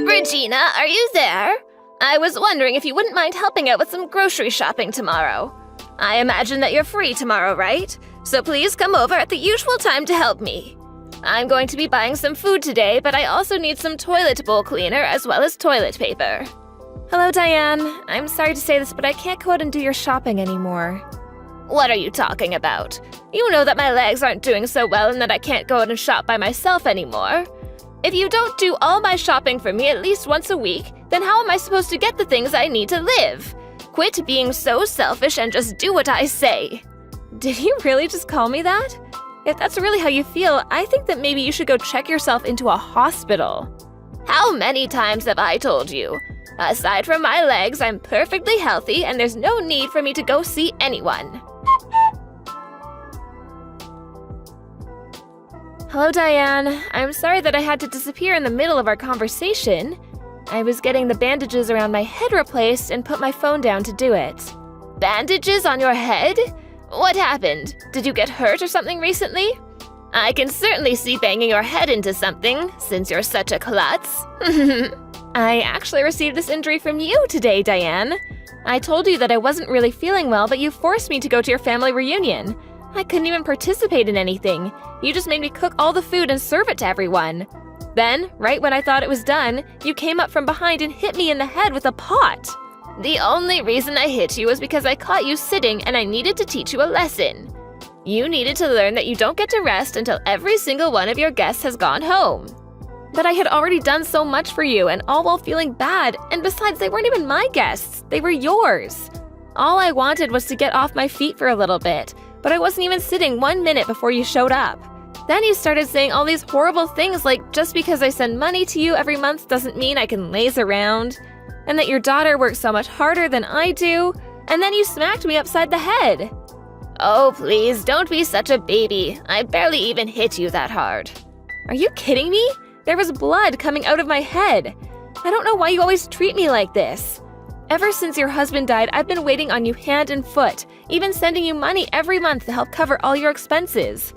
Regina, are you there? I was wondering if you wouldn't mind helping out with some grocery shopping tomorrow. I imagine that you're free tomorrow, right? So please come over at the usual time to help me. I'm going to be buying some food today, but I also need some toilet bowl cleaner as well as toilet paper. Hello, Diane. I'm sorry to say this, but I can't go out and do your shopping anymore. What are you talking about? You know that my legs aren't doing so well and that I can't go out and shop by myself anymore. If you don't do all my shopping for me at least once a week, then how am I supposed to get the things I need to live? Quit being so selfish and just do what I say. Did you really just call me that? If that's really how you feel, I think that maybe you should go check yourself into a hospital. How many times have I told you? Aside from my legs, I'm perfectly healthy and there's no need for me to go see anyone. Hello, Diane. I'm sorry that I had to disappear in the middle of our conversation. I was getting the bandages around my head replaced and put my phone down to do it. Bandages on your head? What happened? Did you get hurt or something recently? I can certainly see banging your head into something, since you're such a klutz. I actually received this injury from you today, Diane. I told you that I wasn't really feeling well, but you forced me to go to your family reunion. I couldn't even participate in anything. You just made me cook all the food and serve it to everyone. Then, right when I thought it was done, you came up from behind and hit me in the head with a pot. The only reason I hit you was because I caught you sitting and I needed to teach you a lesson. You needed to learn that you don't get to rest until every single one of your guests has gone home. But I had already done so much for you, and all while feeling bad, and besides, they weren't even my guests, they were yours. All I wanted was to get off my feet for a little bit, but I wasn't even sitting 1 minute before you showed up. Then you started saying all these horrible things like just because I send money to you every month doesn't mean I can laze around, and that your daughter works so much harder than I do, and then you smacked me upside the head. Oh, please, don't be such a baby. I barely even hit you that hard. Are you kidding me? There was blood coming out of my head. I don't know why you always treat me like this. Ever since your husband died, I've been waiting on you hand and foot, even sending you money every month to help cover all your expenses.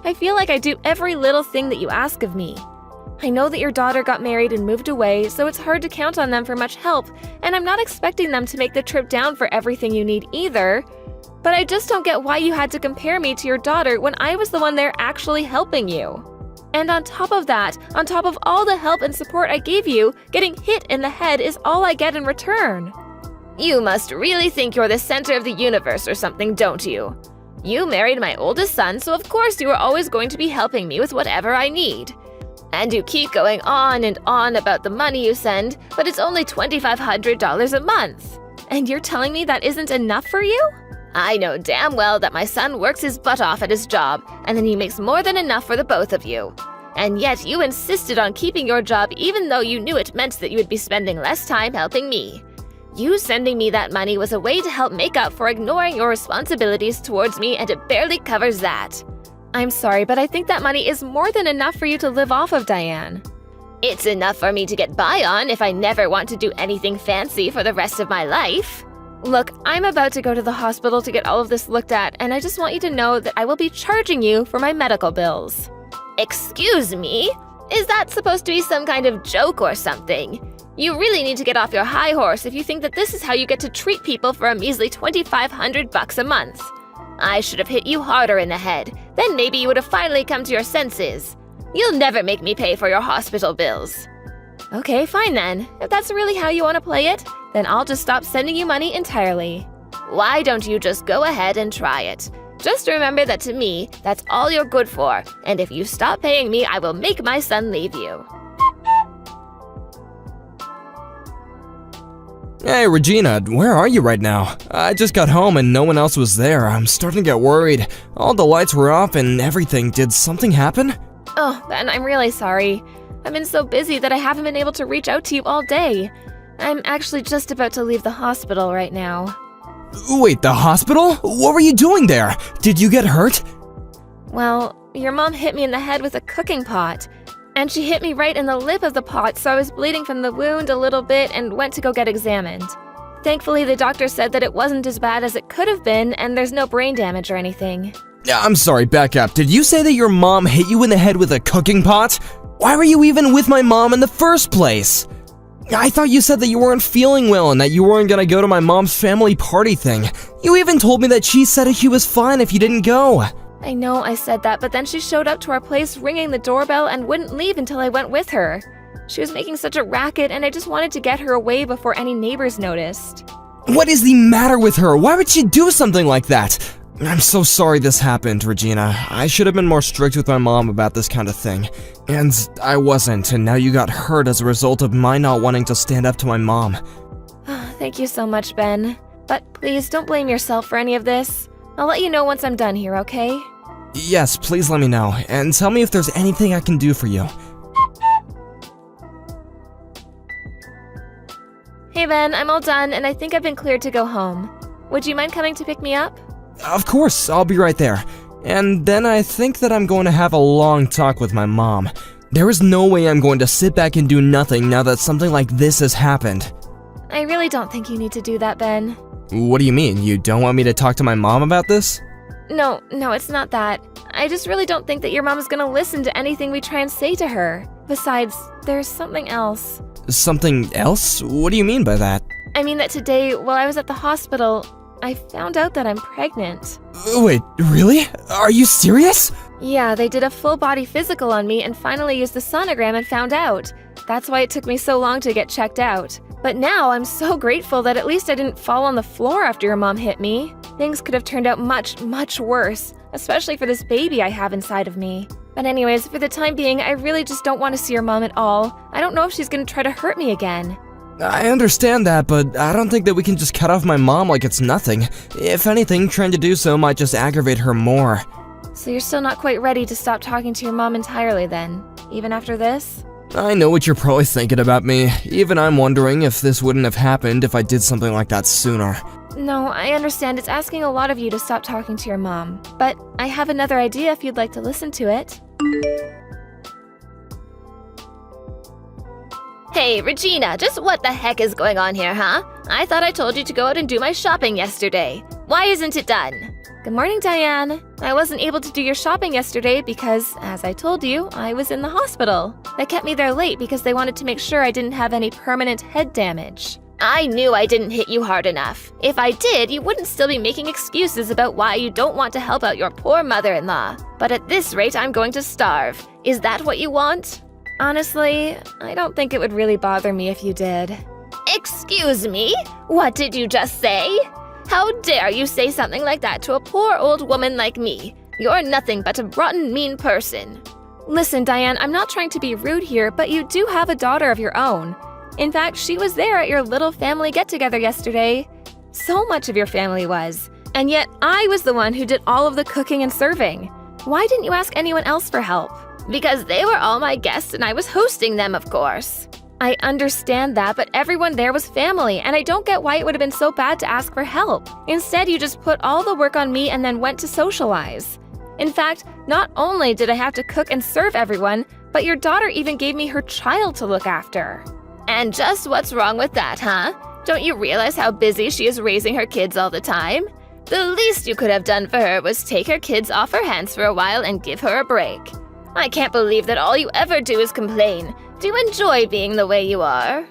I feel like I do every little thing that you ask of me. I know that your daughter got married and moved away, so it's hard to count on them for much help, and I'm not expecting them to make the trip down for everything you need either. But I just don't get why you had to compare me to your daughter when I was the one there actually helping you. And on top of that, on top of all the help and support I gave you, getting hit in the head is all I get in return. You must really think you're the center of the universe or something, don't you? You married my oldest son, so of course you are always going to be helping me with whatever I need. And you keep going on and on about the money you send, but it's only $2,500 a month. And you're telling me that isn't enough for you? I know damn well that my son works his butt off at his job, and then he makes more than enough for the both of you. And yet you insisted on keeping your job even though you knew it meant that you would be spending less time helping me. You sending me that money was a way to help make up for ignoring your responsibilities towards me, and it barely covers that. I'm sorry, but I think that money is more than enough for you to live off of, Diane. It's enough for me to get by on if I never want to do anything fancy for the rest of my life. Look, I'm about to go to the hospital to get all of this looked at, and I just want you to know that I will be charging you for my medical bills. Excuse me? Is that supposed to be some kind of joke or something? You really need to get off your high horse if you think that this is how you get to treat people for a measly $2,500 a month. I should have hit you harder in the head, then maybe you would have finally come to your senses. You'll never make me pay for your hospital bills. Okay, fine then. If that's really how you want to play it, then I'll just stop sending you money entirely. Why don't you just go ahead and try it? Just remember that to me, that's all you're good for, and if you stop paying me, I will make my son leave you. Hey, Regina, where are you right now? I just got home and no one else was there. I'm starting to get worried. All the lights were off and everything. Did something happen? Oh, Ben, I'm really sorry. I've been so busy that I haven't been able to reach out to you all day. I'm actually just about to leave the hospital right now. Wait, the hospital? What were you doing there? Did you get hurt? Well, your mom hit me in the head with a cooking pot. And she hit me right in the lip of the pot, so I was bleeding from the wound a little bit and went to go get examined. Thankfully, the doctor said that it wasn't as bad as it could have been, and there's no brain damage or anything. I'm sorry, back up. Did you say that your mom hit you in the head with a cooking pot? Why were you even with my mom in the first place? I thought you said that you weren't feeling well and that you weren't gonna go to my mom's family party thing. You even told me that she said he was fine if you didn't go. I know I said that, but then she showed up to our place ringing the doorbell and wouldn't leave until I went with her. She was making such a racket, and I just wanted to get her away before any neighbors noticed. What is the matter with her? Why would she do something like that? I'm so sorry this happened, Regina. I should have been more strict with my mom about this kind of thing. And I wasn't, and now you got hurt as a result of my not wanting to stand up to my mom. Thank you so much, Ben. But please don't blame yourself for any of this. I'll let you know once I'm done here, okay? Yes, please let me know, and tell me if there's anything I can do for you. Hey Ben, I'm all done, and I think I've been cleared to go home. Would you mind coming to pick me up? Of course, I'll be right there. And then I think that I'm going to have a long talk with my mom. There is no way I'm going to sit back and do nothing now that something like this has happened. I really don't think you need to do that, Ben. What do you mean? You don't want me to talk to my mom about this? No, it's not that. I just really don't think that your mom's gonna listen to anything we try and say to her. Besides, there's something else. Something else? What do you mean by that? I mean that today, while I was at the hospital, I found out that I'm pregnant. Wait, really? Are you serious? Yeah, they did a full-body physical on me and finally used the sonogram and found out. That's why it took me so long to get checked out. But now I'm so grateful that at least I didn't fall on the floor after your mom hit me. Things could have turned out much, much worse, especially for this baby I have inside of me. But anyways, for the time being, I really just don't want to see your mom at all. I don't know if she's gonna try to hurt me again. I understand that, but I don't think that we can just cut off my mom like it's nothing. If anything, trying to do so might just aggravate her more. So you're still not quite ready to stop talking to your mom entirely then, even after this? I know what you're probably thinking about me. Even I'm wondering if this wouldn't have happened if I did something like that sooner. No, I understand it's asking a lot of you to stop talking to your mom. But I have another idea if you'd like to listen to it. Hey, Regina, just what the heck is going on here, huh? I thought I told you to go out and do my shopping yesterday. Why isn't it done? Good morning, Diane. I wasn't able to do your shopping yesterday because, as I told you, I was in the hospital. They kept me there late because they wanted to make sure I didn't have any permanent head damage. I knew I didn't hit you hard enough. If I did, you wouldn't still be making excuses about why you don't want to help out your poor mother-in-law. But at this rate, I'm going to starve. Is that what you want? Honestly, I don't think it would really bother me if you did. Excuse me? What did you just say? How dare you say something like that to a poor old woman like me? You're nothing but a rotten, mean person. Listen, Diane, I'm not trying to be rude here, but you do have a daughter of your own. In fact, she was there at your little family get-together yesterday. So much of your family was. And yet, I was the one who did all of the cooking and serving. Why didn't you ask anyone else for help? Because they were all my guests and I was hosting them, of course. I understand that, but everyone there was family, and I don't get why it would have been so bad to ask for help. Instead, you just put all the work on me and then went to socialize. In fact, not only did I have to cook and serve everyone, but your daughter even gave me her child to look after. And just what's wrong with that, huh? Don't you realize how busy she is raising her kids all the time? The least you could have done for her was take her kids off her hands for a while and give her a break. I can't believe that all you ever do is complain. Do you enjoy being the way you are?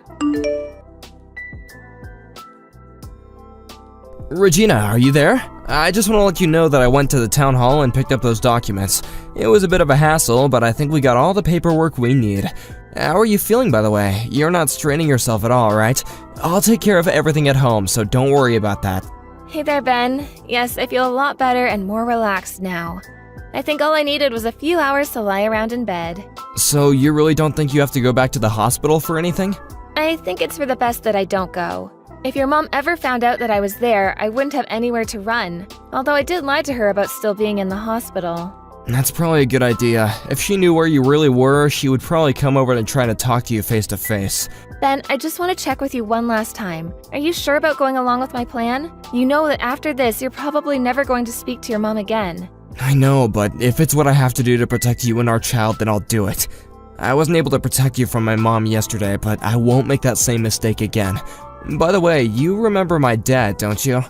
Regina, are you there? I just want to let you know that I went to the town hall and picked up those documents. It was a bit of a hassle, but I think we got all the paperwork we need. How are you feeling, by the way? You're not straining yourself at all, right? I'll take care of everything at home, so don't worry about that. Hey there, Ben. Yes, I feel a lot better and more relaxed now. I think all I needed was a few hours to lie around in bed. So you really don't think you have to go back to the hospital for anything? I think it's for the best that I don't go. If your mom ever found out that I was there, I wouldn't have anywhere to run. Although I did lie to her about still being in the hospital. That's probably a good idea. If she knew where you really were, she would probably come over and try to talk to you face to face. Ben, I just want to check with you one last time. Are you sure about going along with my plan? You know that after this, you're probably never going to speak to your mom again. I know, but if it's what I have to do to protect you and our child, then I'll do it. I wasn't able to protect you from my mom yesterday, but I won't make that same mistake again. By the way, you remember my dad, don't you?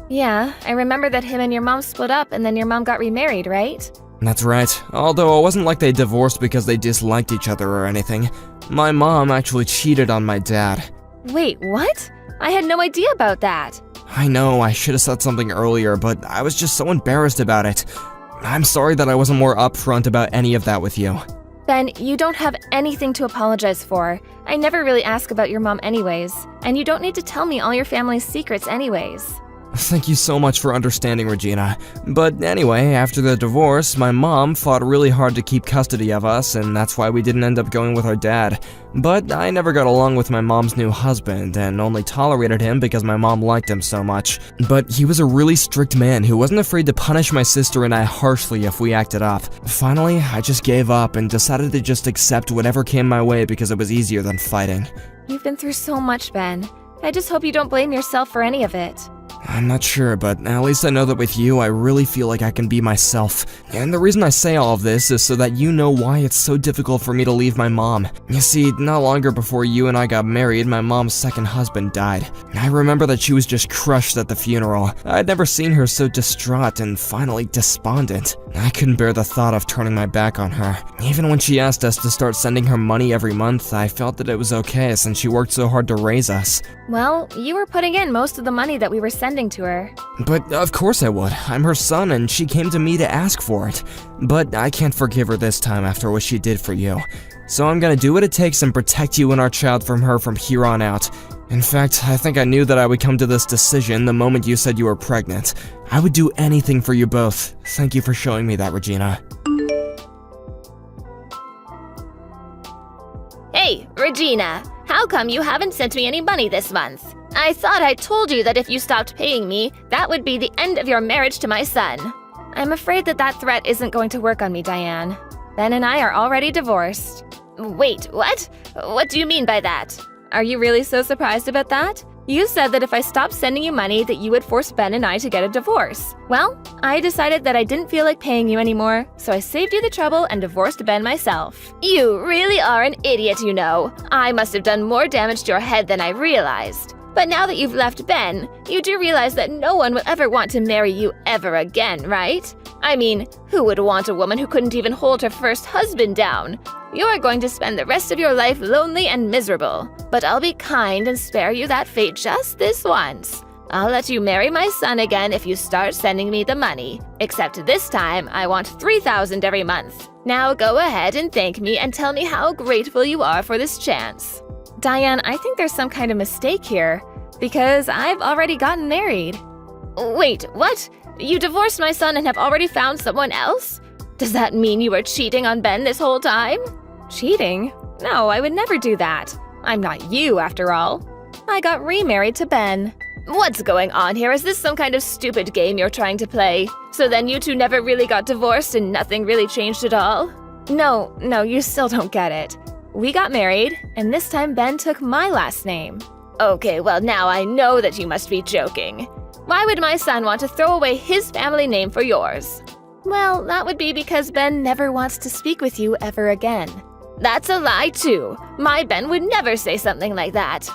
Yeah, I remember that him and your mom split up and then your mom got remarried, right? That's right, although it wasn't like they divorced because they disliked each other or anything. My mom actually cheated on my dad. Wait, what? I had no idea about that. I know, I should have said something earlier, but I was just so embarrassed about it. I'm sorry that I wasn't more upfront about any of that with you. Ben, you don't have anything to apologize for. I never really ask about your mom anyways, and you don't need to tell me all your family's secrets anyways. Thank you so much for understanding, Regina. But anyway, after the divorce, my mom fought really hard to keep custody of us, and that's why we didn't end up going with our dad. But I never got along with my mom's new husband, and only tolerated him because my mom liked him so much. But he was a really strict man who wasn't afraid to punish my sister and I harshly if we acted up. Finally, I just gave up and decided to just accept whatever came my way because it was easier than fighting. You've been through so much, Ben. I just hope you don't blame yourself for any of it. I'm not sure, but at least I know that with you, I really feel like I can be myself. And the reason I say all of this is so that you know why it's so difficult for me to leave my mom. You see, not longer before you and I got married, my mom's second husband died. I remember that she was just crushed at the funeral. I'd never seen her so distraught and finally despondent. I couldn't bear the thought of turning my back on her. Even when she asked us to start sending her money every month, I felt that it was okay since she worked so hard to raise us. Well, you were putting in most of the money that we were sending to her. But of course I would. I'm her son and she came to me to ask for it. But I can't forgive her this time after what she did for you. So I'm gonna do what it takes and protect you and our child from her from here on out. In fact, I think I knew that I would come to this decision the moment you said you were pregnant. I would do anything for you both. Thank you for showing me that, Regina. Hey, Regina, how come you haven't sent me any money this month? I thought I told you that if you stopped paying me, that would be the end of your marriage to my son. I'm afraid that threat isn't going to work on me, Diane. Ben and I are already divorced. Wait, what? What do you mean by that? Are you really so surprised about that? You said that if I stopped sending you money that you would force Ben and I to get a divorce. Well, I decided that I didn't feel like paying you anymore, so I saved you the trouble and divorced Ben myself. You really are an idiot, you know. I must have done more damage to your head than I realized. But now that you've left Ben, you do realize that no one will ever want to marry you ever again, right? I mean, who would want a woman who couldn't even hold her first husband down? You're going to spend the rest of your life lonely and miserable. But I'll be kind and spare you that fate just this once. I'll let you marry my son again if you start sending me the money. Except this time, I want $3,000 every month. Now go ahead and thank me and tell me how grateful you are for this chance. Diane, I think there's some kind of mistake here, because I've already gotten married. Wait, what? You divorced my son and have already found someone else? Does that mean you were cheating on Ben this whole time? Cheating? No, I would never do that. I'm not you, after all. I got remarried to Ben. What's going on here? Is this some kind of stupid game you're trying to play? So then you two never really got divorced and nothing really changed at all? No, you still don't get it. We got married, and this time Ben took my last name. Okay, well now I know that you must be joking. Why would my son want to throw away his family name for yours? Well, that would be because Ben never wants to speak with you ever again. That's a lie too. My Ben would never say something like that.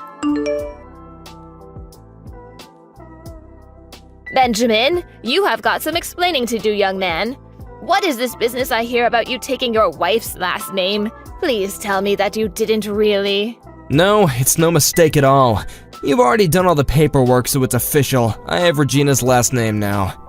Benjamin, you have got some explaining to do, young man. What is this business I hear about you taking your wife's last name? Please tell me that you didn't really. No, it's no mistake at all. You've already done all the paperwork, so it's official. I have Regina's last name now.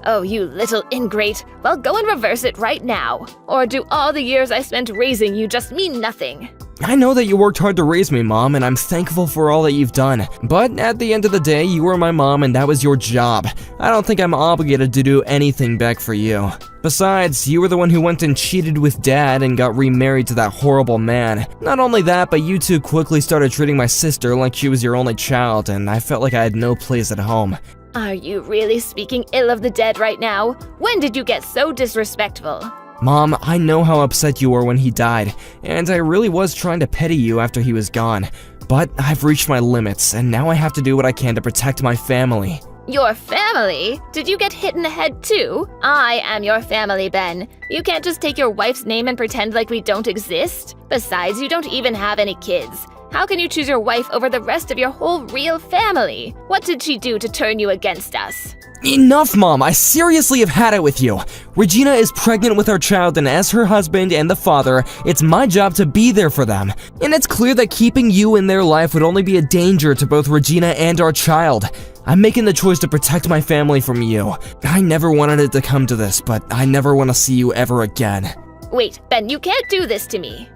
Oh, you little ingrate. Well, go and reverse it right now. Or do all the years I spent raising you just mean nothing? I know that you worked hard to raise me, Mom, and I'm thankful for all that you've done. But at the end of the day, you were my mom and that was your job. I don't think I'm obligated to do anything back for you. Besides, you were the one who went and cheated with Dad and got remarried to that horrible man. Not only that, but you two quickly started treating my sister like she was your only child, and I felt like I had no place at home. Are you really speaking ill of the dead right now? When did you get so disrespectful? Mom, I know how upset you were when he died, and I really was trying to pity you after he was gone. But I've reached my limits, and now I have to do what I can to protect my family. Your family? Did you get hit in the head too? I am your family, Ben. You can't just take your wife's name and pretend like we don't exist. Besides, you don't even have any kids. How can you choose your wife over the rest of your whole real family? What did she do to turn you against us? Enough, Mom! I seriously have had it with you! Regina is pregnant with our child, and as her husband and the father, it's my job to be there for them. And it's clear that keeping you in their life would only be a danger to both Regina and our child. I'm making the choice to protect my family from you. I never wanted it to come to this, but I never want to see you ever again. Wait, Ben, you can't do this to me.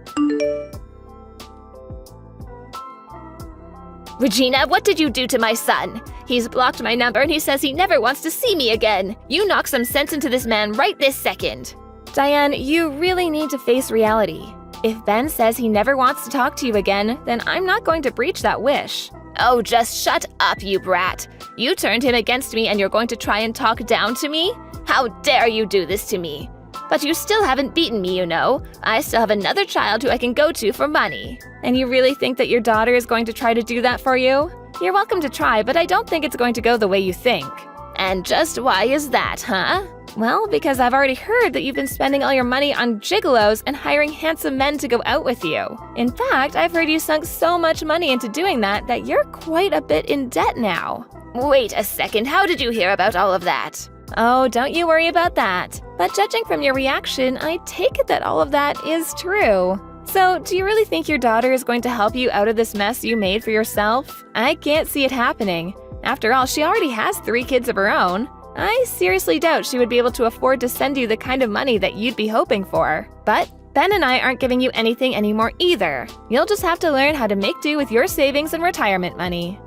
Regina, what did you do to my son? He's blocked my number and he says he never wants to see me again. You knock some sense into this man right this second. Diane, you really need to face reality. If Ben says he never wants to talk to you again, then I'm not going to breach that wish. Oh, just shut up, you brat. You turned him against me and you're going to try and talk down to me? How dare you do this to me? But you still haven't beaten me, you know. I still have another child who I can go to for money. And you really think that your daughter is going to try to do that for you? You're welcome to try, but I don't think it's going to go the way you think. And just why is that, huh? Well, because I've already heard that you've been spending all your money on gigolos and hiring handsome men to go out with you. In fact, I've heard you sunk so much money into doing that you're quite a bit in debt now. Wait a second, how did you hear about all of that? Oh, don't you worry about that. But judging from your reaction, I take it that all of that is true. So, do you really think your daughter is going to help you out of this mess you made for yourself? I can't see it happening. After all, she already has 3 kids of her own. I seriously doubt she would be able to afford to send you the kind of money that you'd be hoping for. But Ben and I aren't giving you anything anymore either. You'll just have to learn how to make do with your savings and retirement money.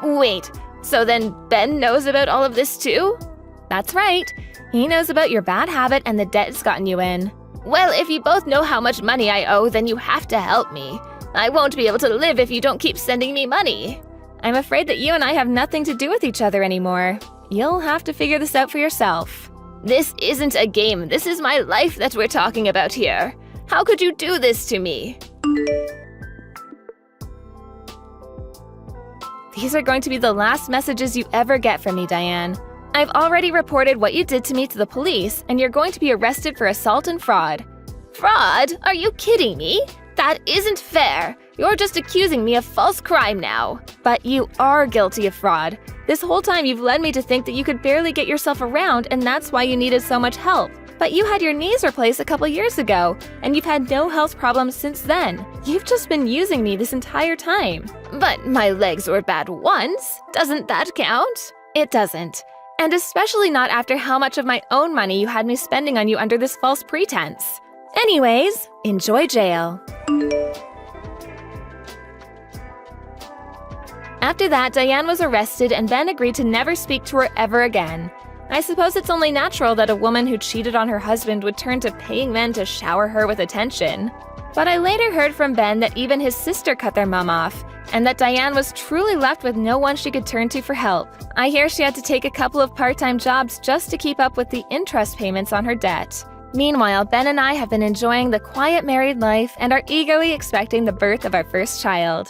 Wait, so then Ben knows about all of this too? That's right. He knows about your bad habit and the debt it's gotten you in. Well, if you both know how much money I owe, then you have to help me. I won't be able to live if you don't keep sending me money. I'm afraid that you and I have nothing to do with each other anymore. You'll have to figure this out for yourself. This isn't a game. This is my life that we're talking about here. How could you do this to me? These are going to be the last messages you ever get from me, Diane. I've already reported what you did to me to the police, and you're going to be arrested for assault and fraud. Fraud? Are you kidding me? That isn't fair. You're just accusing me of false crime now. But you are guilty of fraud. This whole time you've led me to think that you could barely get yourself around, and that's why you needed so much help. But you had your knees replaced a couple years ago, and you've had no health problems since then. You've just been using me this entire time. But my legs were bad once. Doesn't that count? It doesn't. And especially not after how much of my own money you had me spending on you under this false pretense. Anyways, enjoy jail. After that, Diane was arrested and Ben agreed to never speak to her ever again. I suppose it's only natural that a woman who cheated on her husband would turn to paying men to shower her with attention. But I later heard from Ben that even his sister cut their mom off, and that Diane was truly left with no one she could turn to for help. I hear she had to take a couple of part-time jobs just to keep up with the interest payments on her debt. Meanwhile, Ben and I have been enjoying the quiet married life and are eagerly expecting the birth of our first child.